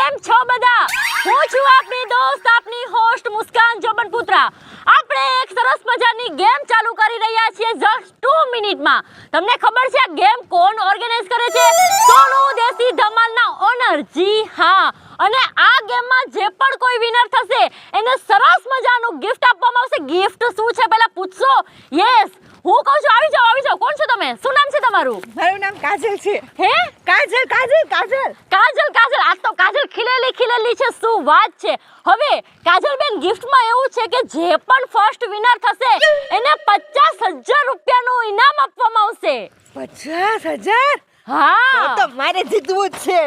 કેમ છો બધા? હું છું આપની દોસ્ત આપની હોસ્ટ મુસ્કાન જોબનપુત્રા. આપણે એક સરસ મજાની ગેમ ચાલુ કરી રહ્યા છીએ જસ્ટ 2 મિનિટમાં. તમને ખબર છે આ ગેમ કોણ ઓર્ગેનાઇઝ કરે છે? સોનુ દેશી ધમાલના ઓનર. જી હા, અને આ ગેમમાં જે પણ કોઈ વિનર થશે એને સરસ મજાનું ગિફ્ટ આપવામાં આવશે. ગિફ્ટ શું છે પહેલા પૂછશો? યસ, હું કહું છું આવી જાઓ. કોણ છો તમે? શું નામ છે તમારું? મારું નામ કાજલ છે. હે? કાજલ. કાજલ આજ તો કાજલ ખીલેલી છે. શું વાત છે. હવે કાજલબેન, ગિફ્ટમાં એવું છે કે જે પણ ફર્સ્ટ વિનર થશે એને 50,000 રૂપિયાનું ઇનામ આપવામાં આવશે. 50,000? હા, તો મારે જીતવું જ છે.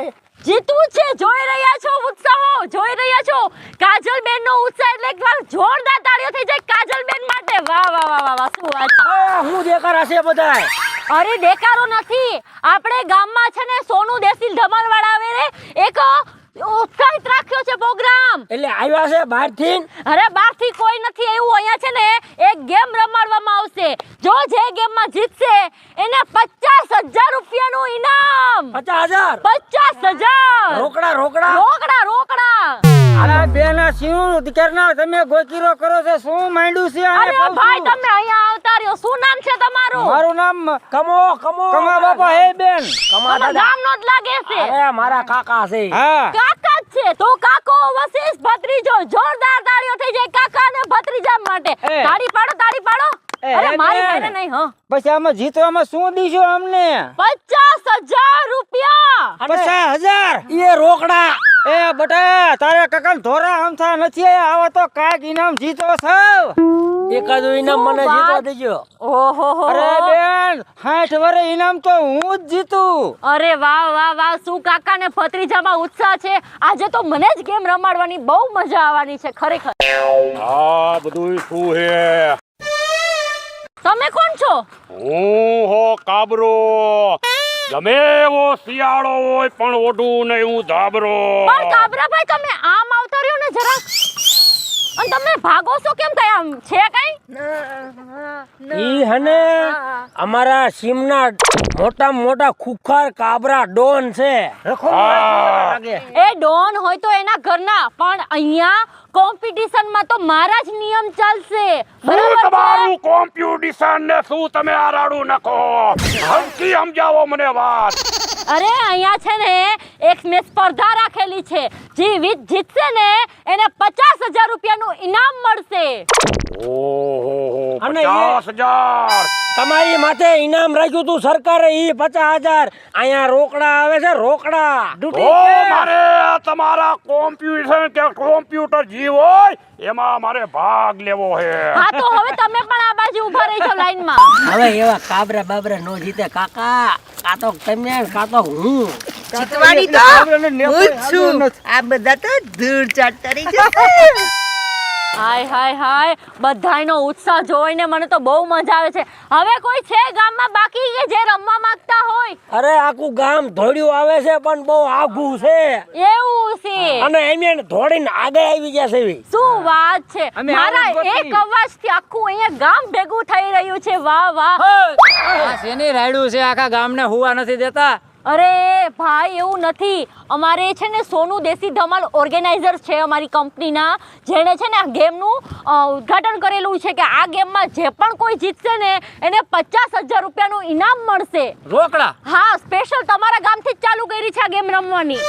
જીતવું છે. જોઈ રહ્યા છો ઉત્સાહો, જોઈ રહ્યા છો કાજલબેન નો ઉત્સાહ. એટલે એકવાર જોરદાર તાળીઓ થઈ જાય કાજલબેન માટે. વાહ, શું વાત છે. હું દેખાડા છે બધાય. અરે દેખારો નથી, આપણે ગામમાં છે ને સોનુ દેશી ધમાલ વાળા આવે રે એક ઉત્સાહિત રાખ્યો છે પ્રોગ્રામ. એટલે આવ્યા છે બહારથી? અરે બહારથી કોઈ નથી આવ્યું. અહીંયા છે ને એક ગેમ રમાડવામાં આવશે. જો જે ગેમમાં જીતશે એને 50,000 રૂપિયાનું ઇનામ. 50,000? 50,000 રોકડા. અરે બેના શું દીકરના તમે ગોકીરો કરો છો? શું માંડ્યું છે? અરે ભાઈ તમે અહીંયા આવતા રહ્યો. શું નામ છે તમારું? મારું નામ કમા બાપા. હે બેન, કમા તમારું દાદા. ગામ નો જ લાગે છે. અરે મારા કાકા છે. હા, કાકા જ છે. તો કાકો વસીસ ભત્રીજો. જોરદાર તાળીઓ થઈ જાય કાકા અને ભત્રીજા માટે. તાળી પાડો. અરે મારી હારે નહીં. હા, પછી આમાં જીતવામાં શું દીશો અમને? 50,000 રૂપિયા. 50,000? એ રોકડા. એ બટા, તારે કાકા ધોરા આમથા નથી. આવા તો કાંઈક ઇનામ જીતો છો. એકાદું ઇનામ મને જીતવા દેજો. ઓહો. અરે બેન, 60 વર્ષ ઇનામ તો હું જ જીતું. અરે વાહ. શું કાકા ને ભત્રીજામાં ઉત્સાહ છે. આજે તો મને જ ગેમ રમાડવાની બહુ મજા આવવાની છે ખરેખર. આ બધું શું હે? તમે કોણ છો? હું હો કાબરો. ગમે એવો શિયાળો હોય પણ ઓઢું ને હું ધાબરો. પણ કાબરાભાઈ તમે આમ આવતા રહ્યો ને જરાક. અને તમે ભાગો છો કેમ? કઈ આમ છે કઈ? ઈ હને અમારા સીમના મોટા ખુખાર કાબરા ડોન છે. એ ડોન હોય તો એના ઘરના, પણ અહીંયા કોમ્પિટિશનમાં તો મારા જ નિયમ ચાલશે. શું બરાબર છે? તમારું કોમ્પિટિશન ને શું તમે આરાડું નાખો? હમકી સમજાવો મને વાત. અરે અહીંયા છે ને એક મેં સ્પર્ધા રાખેલી છે. જે જીતશે ને એને 50,000 રૂપિયાનું ઇનામ મળશે. ઓહો, અને 50,000. તમારી માથે ઇનામ રાખ્યું તું સરકારે. ઈ 50,000 અહીંયા રોકડા આવે છે. રોકડા ઓ મારે તમારા કોમ્પ્યુટર કે કોમ્પ્યુટર જીવ હોય એમાં મારે ભાગ લેવો હે. હા, તો હવે તમે પણ આ બાજુ ઊભા રહી જાઓ લાઈનમાં. હવે એવા કાબરા બાબરા નો જીતે કાકા. કાં તો તમે કાં તો હું. જીતવાની તો હું જ છું. આ બધા તો દૂર ચાટતા રહી જશે. હાય બધાયનો ઉત્સાહ જોઈને મને તો બહુ મજા આવે છે. હવે કોઈ છે ગામમાં બાકી કે જે રમવા માંગતા હોય? અરે આખું ગામ ધોડ્યું આવે છે પણ બહુ આઘું છે. એવું છે? અને એમ ધોડીને આગળ આવી જશે. શું વાત છે. મારા એક અવાજથી આખું અહીંયા ગામ ભેગું થઈ રહ્યું છે. વાહ. શેની રાયડું છે? આખા ગામને હુવા નથી દેતા. અરે ભાઈ એવું નથી. અમારે છે ને સોનુ દેશી ધમાલ ઓર્ગેનાઇઝર છે અમારી કંપનીના, જેણે છે ને આ ગેમનું ઉદ્ઘાટન કરેલું છે કે આ ગેમમાં જે પણ કોઈ જીતશે ને એને 50,000 રૂપિયાનું ઇનામ મળશે. રોકડા? હા, સ્પેશિયલ તમારા ગામથી જ ચાલુ કરી છે આ ગેમ રમવાની.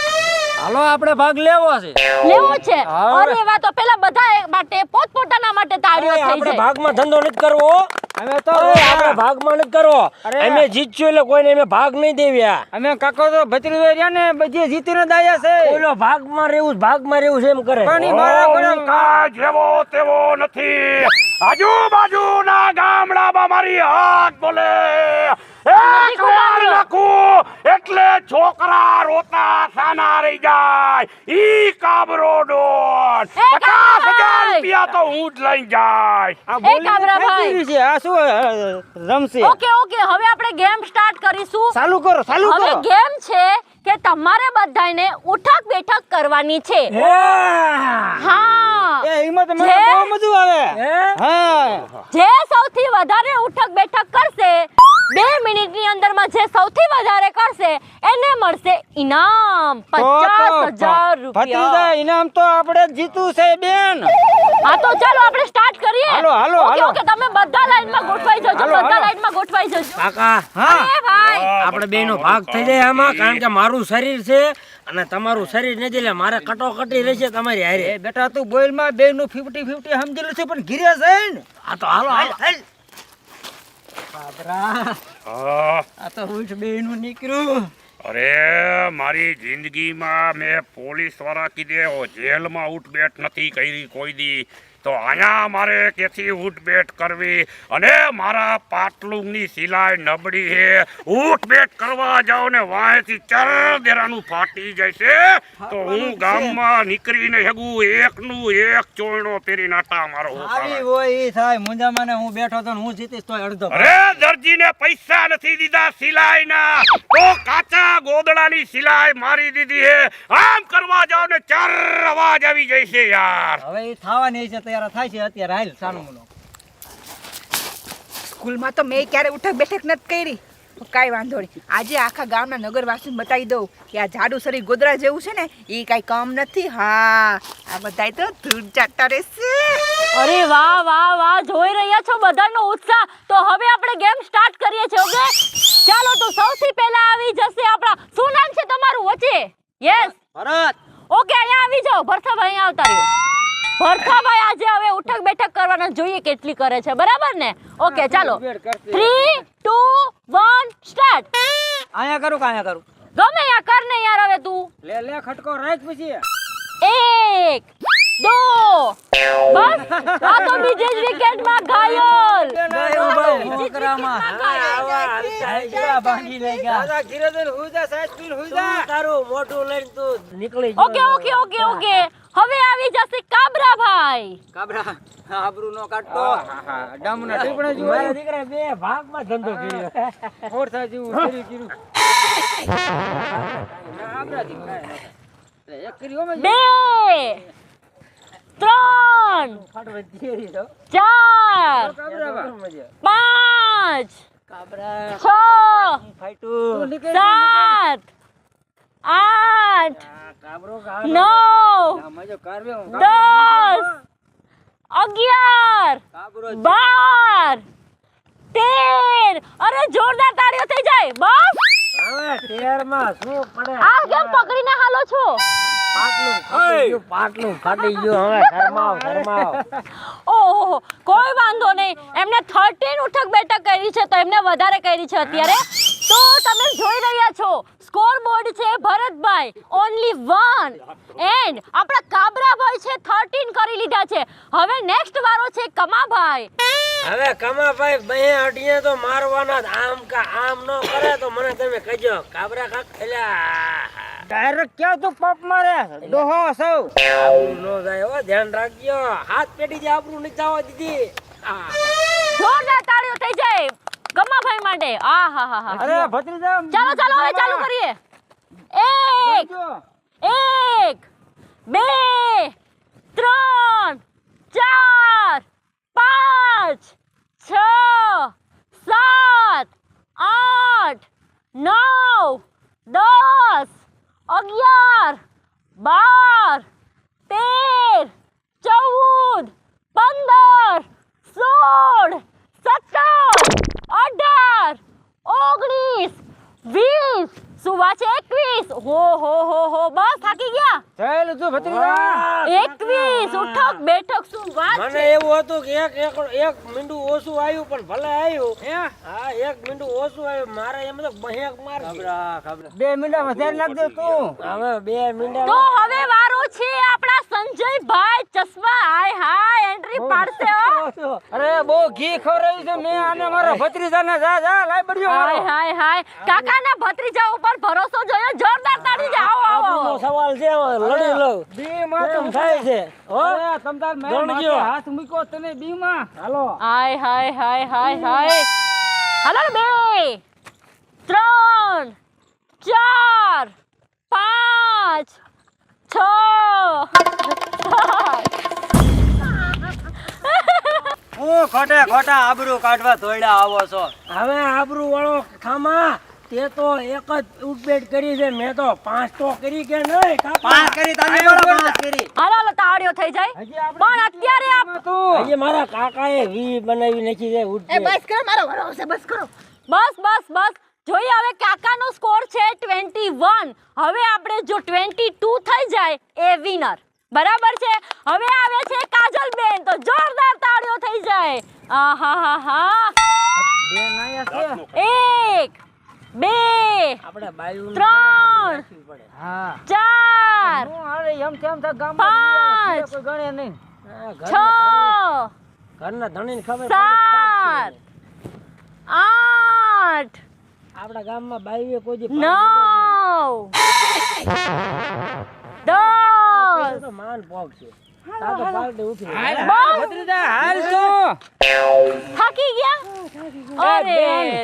હાલો આપણે ભાગ લેવો છે. લેવો છે? અરે વાહ, તો પેલા બધા માટે પોતપોતાના માટે તાળીઓ થઈ આપણે જાય. ભાગમાં ધંધો નથી કરવો. અમે તો આપણે ભાગમાં નથી કરવો. અમે જીતશું એટલે કોઈને અમે ભાગ નહીં દેવ્યા. અમે કાકો તો ભત્રીજો રહ્યા ને બધી જીતીને દાયા છે. ઓલો ભાગમાં રહેવું છે એમ કરે. કા જેવો તેવો નથી. આજુબાજુના ગામડામાં મારી હાથ બોલે એક વાર નાખું એટલે છોકરા રોતા સાના રહી જાય. ઈ કાબરો ડોન. 50,000 રૂપિયા તો હું જ લઈ જાય. એ કાબરાભાઈ, આ શું રમશે? ઓકે હવે આપણે ગેમ સ્ટાર્ટ કરીશું. ચાલુ કરો. હવે ગેમ છે કે તમારે બધાને ઉઠક બેઠક કરવાની છે. હા, એ હિંમત મને બહુ મજા આવે. હા, જે સૌથી વધારે ઉઠક બેઠક કરશે 2 મિનિટની અંદરમાં જે સૌથી વધારે કરશે એને મળશે ઇનામ 50,000 રૂપિયા. ભત્રીજા ઇનામ તો આપણે જ જીતું છે બેન. હા તો ચાલો આપણે સ્ટાર્ટ કરીએ. હાલો, હાલો, ઓકે, હાલો. ઓકે, તમે બધા લાઈનમાં ગોઠવાઈ જજો. હાલો, બધા હાલો. લાઈનમાં ગોઠવાઈ જજો. કાકા હા અરે ભાઈ, આપણે બેનો ભાગ થઈ જાય આમાં, કારણ કે મારું શરીર છે અને તમારું શરીર નથી, એટલે મારે કટોકટી રહેશે તમારી હારે. એ બેટા તું બોલમાં બેયનું 50-50 સમજેલું છે, પણ ઘીરે જઈને આ તો હાલો હાલો. બાબરા, હા, આ તો ઉઠ બેયનું નીકળ્યું. અરે મારી જિંદગીમાં મેં પોલીસ વાળા કીધે જેલમાં ઉઠબેઠ નથી કરી કોઈ દી, તો અહીંયા મારે કેથી ઉઠબેઠ કરવી, અને મારા પાટલુંની સિલાઈ નબળી છે. ઉઠબેઠ કરવા જાઓ ને વાંહેથી ચરદેરાનું ફાટી જાય છે, તો હું ગામમાં નીકળીને હેગું એકનું એક ચોયણો પહેરી નાટા મારો. આવી હોય ઈ થાય. મુંજામાને હું બેઠો તો ને હું જીતીશ તોય અડધો ભાગ. અરે દરજીને પૈસા નથી દીધા સિલાઈના, તો કાચા ગોદડાની સિલાઈ મારી દીધી હે. આમ કરવા જાઓ ને ચાર અવાજ આવી જાય છે યાર. હવે ઈ થવાની છે, તૈયાર થાય છે અત્યારે. હાલ સાનું મુનો. સ્કૂલમાં તો મેં ક્યારે ઉઠક બેઠક નથી કરી. કાંઈ વાંધો નહીં, આજે આખા ગામના નગરવાસીને બતાવી દઉં કે આ જાડુ શરીર ગોદરા જેવું છે ને એ કાંઈ કામ નથી. હા, આ બધાય તો ધૂળ ચાટતા રહેશે. અરે વાહ વાહ વાહ, જોઈ રહ્યા છો બધાનો ઉત્સાહ. તો હવે આપણે ગેમ સ્ટાર્ટ કરીએ છીએ. ઓકે, ચાલો તો સૌથી પહેલા આવી જશે આપણા, શું નામ છે તમારું વચ્ચે? યસ, ભરત, ઓકે, અહીંયા આવી જાઓ. ભરથાભાઈ અહીંયા આવતા રહ્યો. ભરથાભાઈ આજે હવે ઉઠક બેઠક કરવાના, જોઈએ કેટલી કરે છે, બરાબર ને? ઓકે, ચાલો 3, 2, 1 સ્ટાર્ટ. આયા કરું કે આયા કરું? ગમે યા કર ને યાર. હવે તું લે લે ખટકો રાખ પછી. 1, 2, બસ. આ તો બીજે જ વિકેટમાં ઘાયલ. ભાંગી લઈ ગયા. દાદા ઘીરે જઈને હુઈ જા, સાઈડ પીને હુઈ જા. તું તારું મોઢું લઈને તું નીકળી જા. ઓકે ઓકે ઓકે ઓકે, હવે આવી જશે કાબરાભાઈ. કાબરા, આબરૂ નો કાઢતો. ડામના ટીપણા જો. મારા દીકરા બે ભાગમાં ધંધો કર્યો. ફોરસા જેવું શરીર કર્યું. આબરાથી કાંઈ ન થાય. એક કરી હોમે 2, 3, ફાટવા જેરી તો. 4, કાબરા 5, કાબરા 6, ફાઈટુ. 7, 8, કાબરો 9, મજો કારવે. 10, 11, કાબરો 12, 13. અરે જોરદાર તાળીઓ થઈ જાય. બસ, હવે ટેરમાં શું પડે? આ કેમ પકડીને હાલો છો? પાટલું ફાટી ગયું. હવે ઘરમાવ ઘરમાવ. ઓહો, કોઈ વાંધો નહીં. એમને 13 ઉઠક બેઠક કરી છે, તો એમને વધારે કરી છે અત્યારે. તો તમે જોઈ રહ્યા છો સ્કોર બોર્ડ છે ભરતભાઈ ઓનલી 1, એન્ડ આપણા કાબરાભાઈ છે 13 કરી લીધા છે. હવે નેક્સ્ટ વારો છે કમાભાઈ. હવે કમાભાઈ બે અડીએ તો મારવાના જ. આમ કા આમ નો કરે તો મને તમે કહેજો. કાબરા કાક એલા ડાયરેક્ટ ક્યાં તું પપ મારે ડોહો સૌ. આબરૂ નો જાય હો, ધ્યાન રાખજો. હાથ પેટી જે આબરૂ નથી જવા દીધી. જોરદાર તાળીઓ થઈ જાય કમાભાઈ માટે. આ હા હા હા. અરે ભત્રીજા, ચાલો ચાલો હવે ચાલુ કરીએ. 1, 1, 2, 3, 4, 5, 6, 7, 8, 9, 10, 11, 12, 13, 14, 15, 16, 17, 18, 19, 20. શું વાત છે? 21. હો બસ થાકી ગયા. ચાલ તું ભત્રીજા. 21 ઉઠક બેઠક. શું વાત મને છે? એવું હતું કે એક મીંડું ઓછું આવ્યું, પણ ભલે આવ્યું. હા, એક મીંડું ઓછું આવ્યું. મારે એમ તો બહેક માર કાબરા 2 મિનિટમાં ધ્યાન રાખજો તું. હવે 2 મિનિટ. તો હવે વારો છે આપણા સંજયભાઈ ચશ્મા. હાય હાય, એન્ટ્રી પાડશે હો. અરે બહુ ઘી ખવરાયું છે મેં આને. મારા ભત્રીજાને જા જા લાઈ બડ્યો હાય મારો. હાય હાય, કાકાના ભત્રીજા ઉપર ભરોસો જોયો. જોરદાર તાળી છે. આવો આબરૂનો આવો. સવાલ છે, લડી લઉં. બી માં કેમ થાય છે? હો, અરે તમતાર મેં ગણજો. માથે હાથ મૂક્યો તને બી માં. હાલો. હાય હાય હાય હાય હાય. હાલો 2, 3, 4, 5, 6, 7. હું ખોટા આબરૂ કાઢવા દોડ્યા આવો છો. હવે આબરૂ વાળો ખામા તે તો એક જ ઉપબેટ કરી છે, મેં તો 5 તો કરી કે નહીં કાકા? 5 કરી તમે બોલો 5 કરી. હાલો હાલો તાળીઓ થઈ જાય પણ અત્યારે હજી મારા કાકાએ વી બનાવી નાખી છે ઉપબેટ. બસ કરો મારો વારો આવશે બસ કરો. બસ જોઈએ હવે કાકાનો સ્કોર છે 21. હવે આપણે જો 22 થઈ જાય એ વિનર, બરાબર છે. હવે આવે છે કાજલ બેન, તો જોરદાર તાળીઓ થઈ જાય. આહાહાહા. 1 2 આપણે બાયું 3 પડે. 4 અરે એમ કેમ થા ગામ 5 કોઈ ગણે નહીં. 6 ઘરના ધણીને ખબર 7 8 આપણા ગામમાં બાઈએ કોઈ દી 9 10 તો માન પોક છે. તા તો પાલટી ઉઠી. ભત્રીજા હાલ તો થાકી ગયા. અરે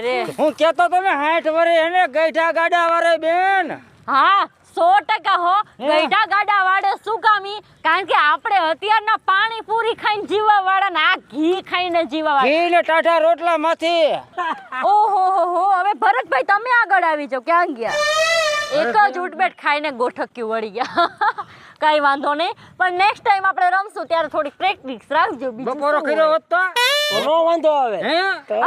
રે હું કેતો તમે 60 વરે એને ગઈઠા ગાડા વારે બેન. હા 100% હો. ગઈઢા ગાડા વાળે શું કામી? કારણ કે આપણે અત્યારના પાણીપુરી ખાઈને જીવવા વાળા ને આ ઘી ખાઈને જીવવા વાળા. ઘી ને ટાટા રોટલા માંથી. ઓહો હો. હવે ભરતભાઈ તમે આગળ આવી જાઓ. ક્યાં ગયા? એક જ ઉઠબેઠ ખાઈને ગોઠક્યું વળી ગયા. કઈ વાંધો નહીં, પણ નેક્સ્ટ ટાઈમ આપણે રમશું ત્યારે થોડી પ્રેક્ટિસ રાખજો. બીજું બપોરો શું કર્યો હોય? હોત તો નો વાંધો આવે. હે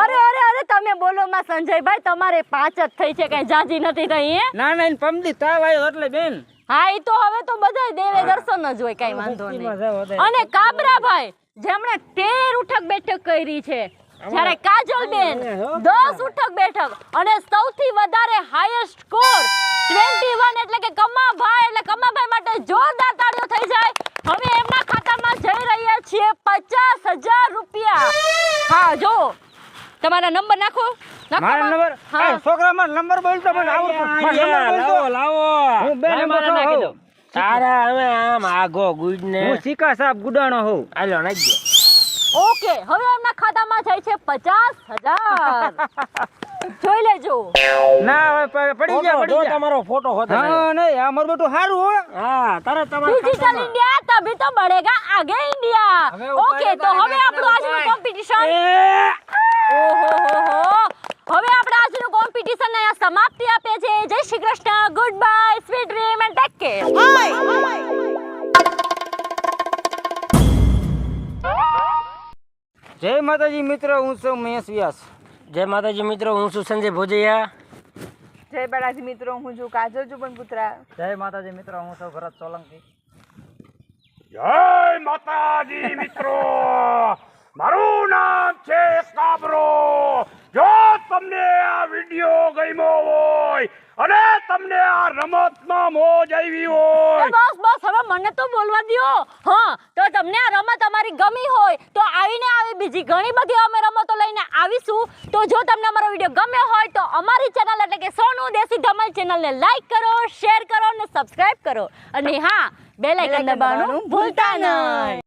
અરે તમે બોલો માં સંજયભાઈ, તમારે 5 જ થઈ છે, કઈ જાજી નથી થઈ હે? ના ના પમદી તાવ આવ્યો એટલે બેન. હા ઈ તો હવે તો બધાય દેવે દર્શન જ હોય, કઈ વાંધો નહીં. અને કાબરાભાઈ જેમણે 13 ઉઠક બેઠક કરી છે, જ્યારે કાજલ બેન 10 ઉઠક બેઠક અને સૌથી વધારે હાઈએસ્ટ સ્કોર 21 એટલે કે કમાભાઈ માટે જોરદાર તાળીઓ થઈ જાય. હવે એમના ખાતામાં જઈ રહ્યા છીએ 50,000 રૂપિયા. હા જો તમારા નંબર નાખો. મારો નંબર હા. છોકરા મારો નંબર બોલતો મને આવડતો. લાવો. હું બે નંબર નાખી નાખી દો. તારા હવે આમ આગો ગુડ ને હું સિકા સાહેબ ગુડાણો હોઉં. આલો નાખજો. ઓકે, હવે એમના ખાતામાં જાય છે 50,000. જોઈ લેજો. ના હવે પડી ફોટો જા જો પડી જા. તમારો ફોટો હોતો હા નહીં આ મારું બેટું સારું હો. હા તારે તમારા डिजिटल ખાતામાં. इंडिया तभी तो बढ़ेगा आगे इंडिया. હવે ઉપર ओके तो બને હવે આપણું આજનું ભાઈ. કોમ્પિટિશન હવે આપણે આજનું કોમ્પિટિશન અહીંયા સમાપ્તિ આપે છે. જય Shri Krishna, good bye, sweet dream and take care. જય માતાજી મિત્રો, હું છું મહેશ વ્યાસ. જય માતાજી મિત્રો, હું છું સંજય ભોજૈયા. જય બાલાજી મિત્રો, હું છું કાજલ જુબનપુત્રા. જય માતાજી મિત્રો, હું છું ભરત સોલંકી. જય માતાજી મિત્રો, મારું નામ છે કાબરો. જો તમને આ વિડિયો ગમ્યો હોય અને તમને આ રમતમાં મોજ આવી હોય, બસ હવે મને તો બોલવા દ્યો. હા, તો તમને આ રમત અમારી ગમી હોય તો આવીને આવી બીજી ઘણી બધી અમે રમતો લઈને આવીશું. તો જો તમને અમારો વિડિયો ગમ્યો હોય તો અમારી ચેનલ એટલે કે સોનું દેશી ધમાલ ચેનલને લાઈક કરો, શેર કરો અને સબસ્ક્રાઇબ કરો. અને હા, બેલ આઇકન દબાવવાનું ભૂલતા નહીં.